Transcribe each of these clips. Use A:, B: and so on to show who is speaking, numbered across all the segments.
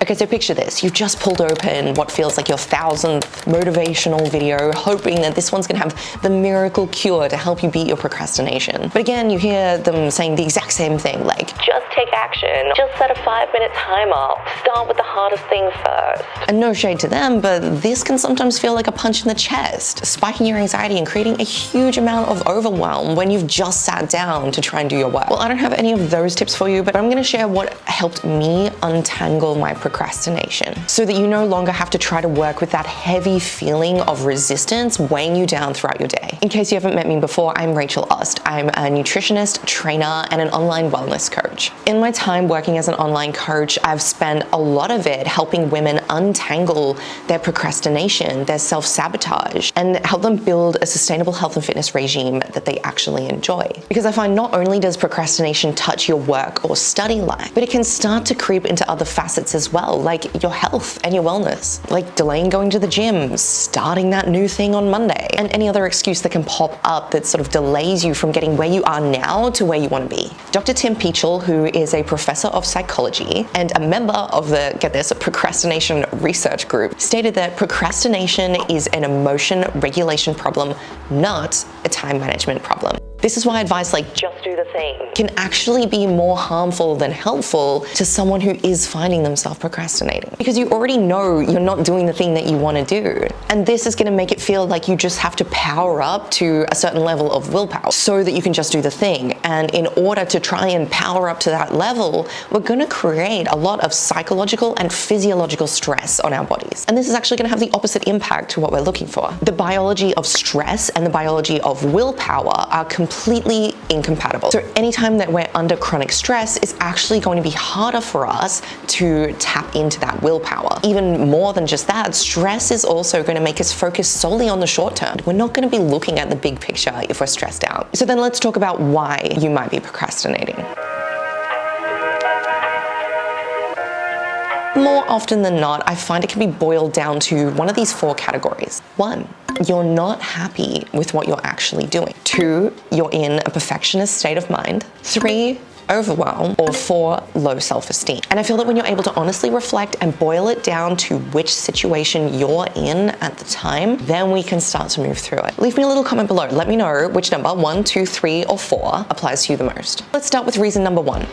A: Okay, so picture this. You've just pulled open what feels like your 1000th motivational video, hoping that this one's gonna have the miracle cure to help you beat your procrastination. But again, you hear them saying the exact same thing, like, just take action, just set a 5-minute timer, start with the hardest thing first. And no shade to them, but this can sometimes feel like a punch in the chest, spiking your anxiety and creating a huge amount of overwhelm when you've just sat down to try and do your work. Well, I don't have any of those tips for you, but I'm gonna share what helped me untangle my procrastination so that you no longer have to try to work with that heavy feeling of resistance weighing you down throughout your day. In case you haven't met me before, I'm Rachel Ust. I'm a nutritionist, trainer, and an online wellness coach. In my time working as an online coach, I've spent a lot of it helping women untangle their procrastination, their self-sabotage, and help them build a sustainable health and fitness regime that they actually enjoy. Because I find not only does procrastination touch your work or study life, but it can start to creep into other facets as well, like your health and your wellness, like delaying going to the gym, starting that new thing on Monday, and any other excuse that can pop up that sort of delays you from getting where you are now to where you want to be. Dr. Tim Peachel, who is a professor of psychology and a member of the, get this, procrastination research group, stated that procrastination is an emotion regulation problem, not a time management problem. This is why advice like just do the thing can actually be more harmful than helpful to someone who is finding themselves procrastinating. Because you already know you're not doing the thing that you want to do. And this is going to make it feel like you just have to power up to a certain level of willpower so that you can just do the thing. And in order to try and power up to that level, we're going to create a lot of psychological and physiological stress on our bodies. And this is actually going to have the opposite impact to what we're looking for. The biology of stress and the biology of willpower are completely incompatible. So anytime that we're under chronic stress, it's actually going to be harder for us to tap into that willpower. Even more than just that, stress is also going to make us focus solely on the short term. We're not going to be looking at the big picture if we're stressed out. So then let's talk about why you might be procrastinating. More often than not, I find it can be boiled down to one of these 4 categories. 1, you're not happy with what you're actually doing. 2, you're in a perfectionist state of mind. 3, overwhelm. Or 4, low self-esteem. And I feel that when you're able to honestly reflect and boil it down to which situation you're in at the time, then we can start to move through it. Leave me a little comment below. Let me know which number, 1, 2, 3, or 4 applies to you the most. Let's start with reason number 1.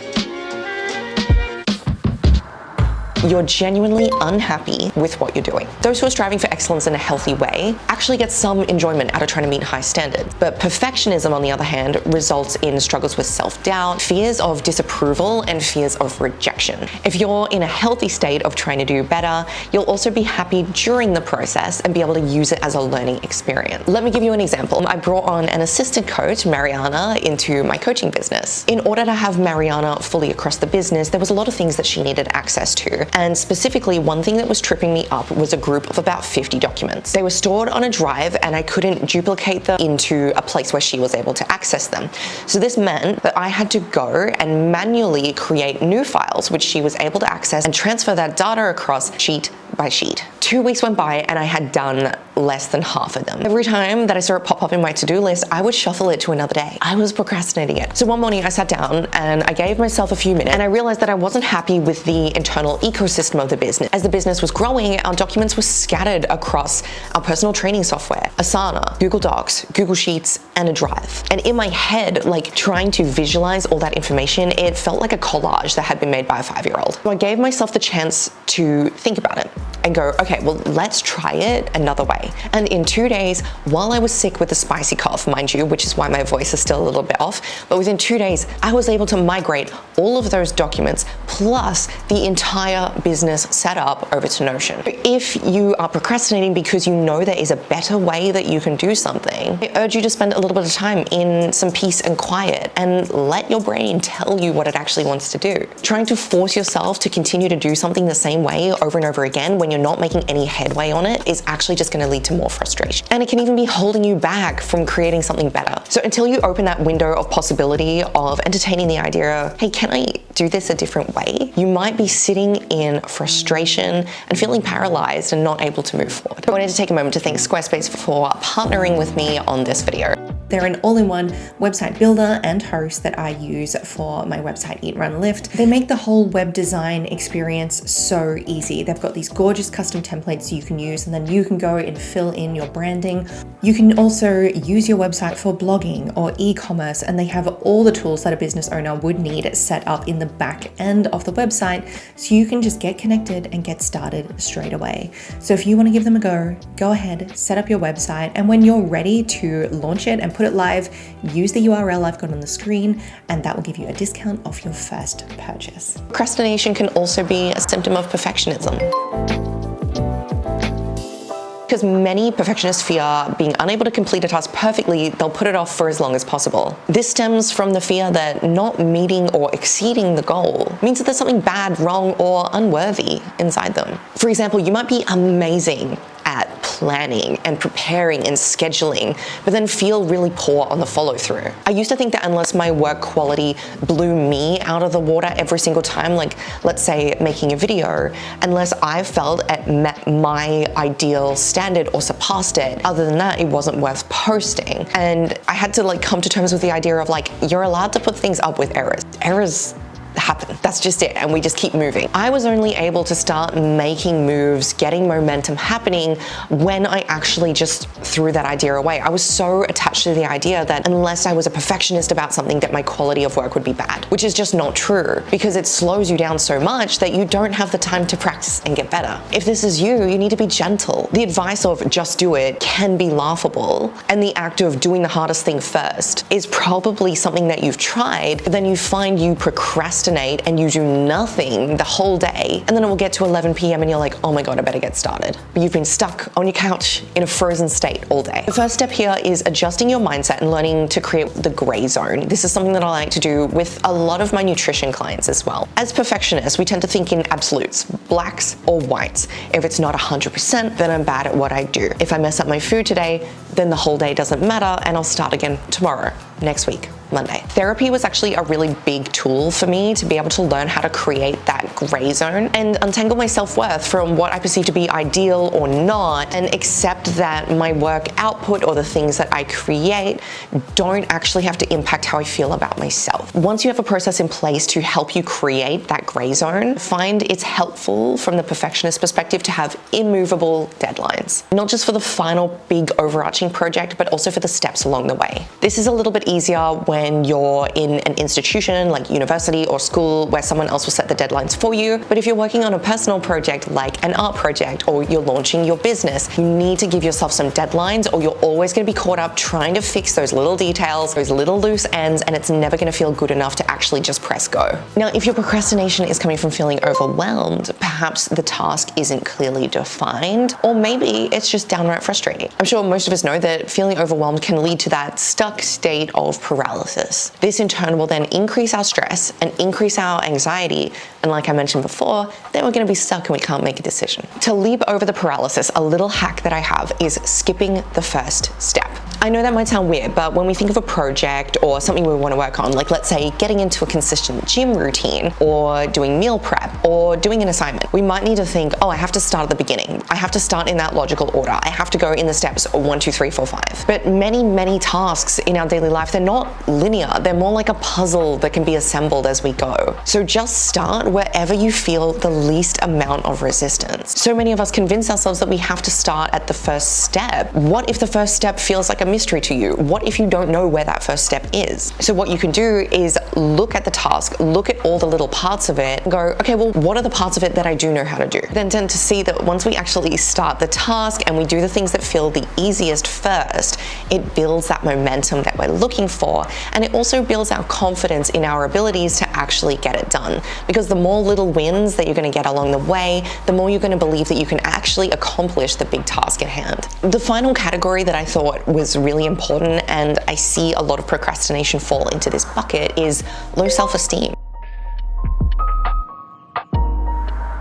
A: You're genuinely unhappy with what you're doing. Those who are striving for excellence in a healthy way actually get some enjoyment out of trying to meet high standards. But perfectionism, on the other hand, results in struggles with self-doubt, fears of disapproval, and fears of rejection. If you're in a healthy state of trying to do better, you'll also be happy during the process and be able to use it as a learning experience. Let me give you an example. I brought on an assistant coach, Mariana, into my coaching business. In order to have Mariana fully across the business, there was a lot of things that she needed access to. And specifically, one thing that was tripping me up was a group of about 50 documents. They were stored on a drive and I couldn't duplicate them into a place where she was able to access them. So this meant that I had to go and manually create new files, which she was able to access and transfer that data across sheet by sheet. 2 weeks went by and I had done less than half of them. Every time that I saw it pop up in my to-do list, I would shuffle it to another day. I was procrastinating it. So one morning I sat down and I gave myself a few minutes and I realized that I wasn't happy with the internal ecosystem of the business. As the business was growing, our documents were scattered across our personal training software, Asana, Google Docs, Google Sheets, and a drive. And in my head, like trying to visualize all that information, it felt like a collage that had been made by a 5-year-old. So I gave myself the chance to think about it and go, okay, well, let's try it another way. And in 2 days, while I was sick with a spicy cough, mind you, which is why my voice is still a little bit off, but within 2 days, I was able to migrate all of those documents plus the entire business setup over to Notion. If you are procrastinating because you know there is a better way that you can do something, I urge you to spend a little bit of time in some peace and quiet and let your brain tell you what it actually wants to do. Trying to force yourself to continue to do something the same way over and over again when you're not making any headway on it is actually just going to lead to more frustration. And it can even be holding you back from creating something better. So until you open that window of possibility of entertaining the idea, hey, can I do this a different way? You might be sitting in frustration and feeling paralyzed and not able to move forward. I wanted to take a moment to thank Squarespace for partnering with me on this video.
B: They're an all-in-one website builder and host that I use for my website Eat, Run, Lift. They make the whole web design experience so easy. They've got these gorgeous custom templates you can use, and then you can go and fill in your branding. You can also use your website for blogging or e-commerce, and they have all the tools that a business owner would need set up in the back end of the website, so you can just get connected and get started straight away. So if you want to give them a go ahead, set up your website, and when you're ready to launch it and put it live, use the URL I've got on the screen, and that will give you a discount off your first purchase.
A: Procrastination can also be a symptom of perfectionism. Because many perfectionists fear being unable to complete a task perfectly, they'll put it off for as long as possible. This stems from the fear that not meeting or exceeding the goal means that there's something bad, wrong, or unworthy inside them. For example, you might be amazing at planning and preparing and scheduling, but then feel really poor on the follow through. I used to think that unless my work quality blew me out of the water every single time, like let's say making a video, unless I felt it met my ideal standard or surpassed it, other than that, it wasn't worth posting. And I had to come to terms with the idea of you're allowed to put things up with errors. Errors happen. That's just it. And we just keep moving. I was only able to start making moves, getting momentum happening when I actually just threw that idea away. I was so attached to the idea that unless I was a perfectionist about something, that my quality of work would be bad, which is just not true, because it slows you down so much that you don't have the time to practice and get better. If this is you need to be gentle. The advice of just do it can be laughable, and the act of doing the hardest thing first is probably something that you've tried, but then you find you procrastinate and you do nothing the whole day, and then it will get to 11 p.m. and you're like, oh my God, I better get started. But you've been stuck on your couch in a frozen state all day. The first step here is adjusting your mindset and learning to create the gray zone. This is something that I like to do with a lot of my nutrition clients as well. As perfectionists, we tend to think in absolutes, blacks or whites. If it's not 100%, then I'm bad at what I do. If I mess up my food today, then the whole day doesn't matter and I'll start again tomorrow, next week, Monday. Therapy was actually a really big tool for me to be able to learn how to create that gray zone and untangle my self-worth from what I perceive to be ideal or not, and accept that my work output or the things that I create don't actually have to impact how I feel about myself. Once you have a process in place to help you create that gray zone, find it's helpful from the perfectionist perspective to have immovable deadlines, not just for the final big overarching project, but also for the steps along the way. This is a little bit easier when you're in an institution like university or school where someone else will set the deadlines for you. But if you're working on a personal project like an art project, or you're launching your business, you need to give yourself some deadlines, or you're always going to be caught up trying to fix those little details, those little loose ends, and it's never going to feel good enough to actually just press go. Now, if your procrastination is coming from feeling overwhelmed, perhaps the task isn't clearly defined, or maybe it's just downright frustrating. I'm sure most of us know that feeling overwhelmed can lead to that stuck state of paralysis. This in turn will then increase our stress and increase our anxiety, and like I mentioned before, then we're going to be stuck and we can't make a decision. To leap over the paralysis, a little hack that I have is skipping the first step. I know that might sound weird, but when we think of a project or something we want to work on, like let's say getting into a consistent gym routine, or doing meal prep, or doing an assignment, we might need to think, oh, I have to start at the beginning. I have to start in that logical order. I have to go in the steps 1, 2, 3, 4, 5. But many tasks in our daily life, they're not linear. They're more like a puzzle that can be assembled as we go. So just start wherever you feel the least amount of resistance. So many of us convince ourselves that we have to start at the first step. What if the first step feels like a mystery to you? What if you don't know where that first step is? So what you can do is look at the task, look at all the little parts of it, and go, okay, well, what are the parts of it that I do know how to do? Then tend to see that once we actually start the task and we do the things that feel the easiest first, it builds that momentum that we're looking for, and it also builds our confidence in our abilities to actually get it done. Because the more little wins that you're going to get along the way, the more you're going to believe that you can actually accomplish the big task at hand. The final category that I thought was really important, and I see a lot of procrastination fall into this bucket, is low self-esteem.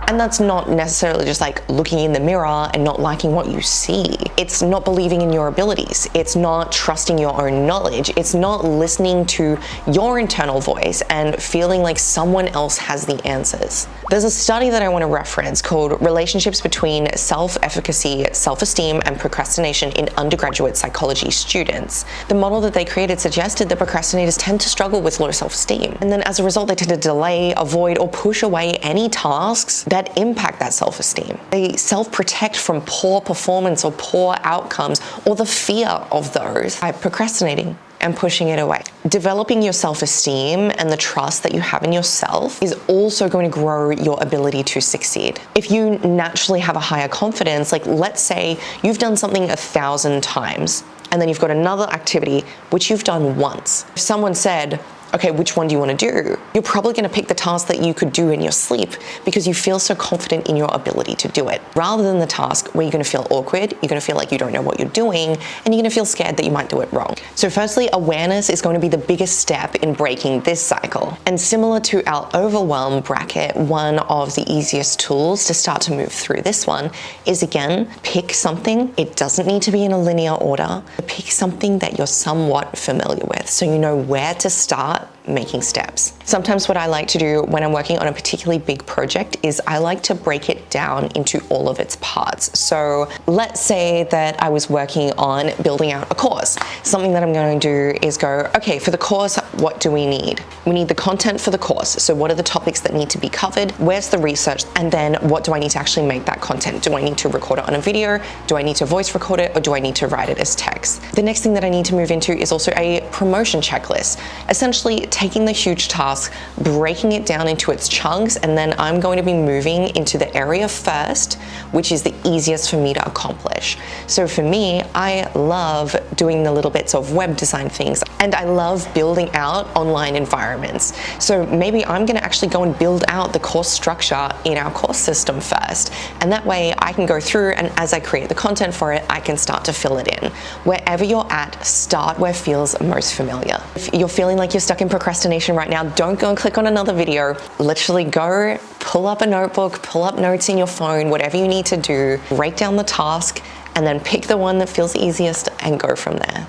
A: And that's not necessarily just like looking in the mirror and not liking what you see. It's not believing in your abilities. It's not trusting your own knowledge. It's not listening to your internal voice and feeling like someone else has the answers. There's a study that I want to reference called Relationships Between Self-Efficacy, Self-Esteem, and Procrastination in Undergraduate Psychology Students. The model that they created suggested that procrastinators tend to struggle with low self-esteem. And then as a result, they tend to delay, avoid, or push away any tasks that impact that self-esteem. They self-protect from poor performance or poor outcomes or the fear of those by procrastinating and pushing it away. Developing your self-esteem and the trust that you have in yourself is also going to grow your ability to succeed. If you naturally have a higher confidence, like let's say you've done something 1,000 times and then you've got another activity which you've done once. If someone said, okay, which one do you want to do? You're probably going to pick the task that you could do in your sleep because you feel so confident in your ability to do it, rather than the task where you're going to feel awkward, you're going to feel like you don't know what you're doing, and you're going to feel scared that you might do it wrong. So firstly, awareness is going to be the biggest step in breaking this cycle. And similar to our overwhelm bracket, one of the easiest tools to start to move through this one is, again, pick something. It doesn't need to be in a linear order. Pick something that you're somewhat familiar with so you know where to start making steps. Sometimes what I like to do when I'm working on a particularly big project is I like to break it down into all of its parts. So let's say that I was working on building out a course. Something that I'm going to do is go, okay, for the course, what do we need? We need the content for the course. So what are the topics that need to be covered? Where's the research? And then what do I need to actually make that content? Do I need to record it on a video? Do I need to voice record it? Or do I need to write it as text? The next thing that I need to move into is also a promotion checklist. Essentially taking the huge task, breaking it down into its chunks, and then I'm going to be moving into the area first, which is the easiest for me to accomplish. So for me, I love doing the little bits of web design things, and I love building out online environments. So maybe I'm going to actually go and build out the course structure in our course system first, and that way I can go through, and as I create the content for it, I can start to fill it in. Wherever you're at, start where feels most familiar. If you're feeling like you're stuck in procrastination right now, don't go and click on another video. Literally go, pull up a notebook, pull up notes in your phone, whatever you need to do, break down the task, and then pick the one that feels easiest and go from there.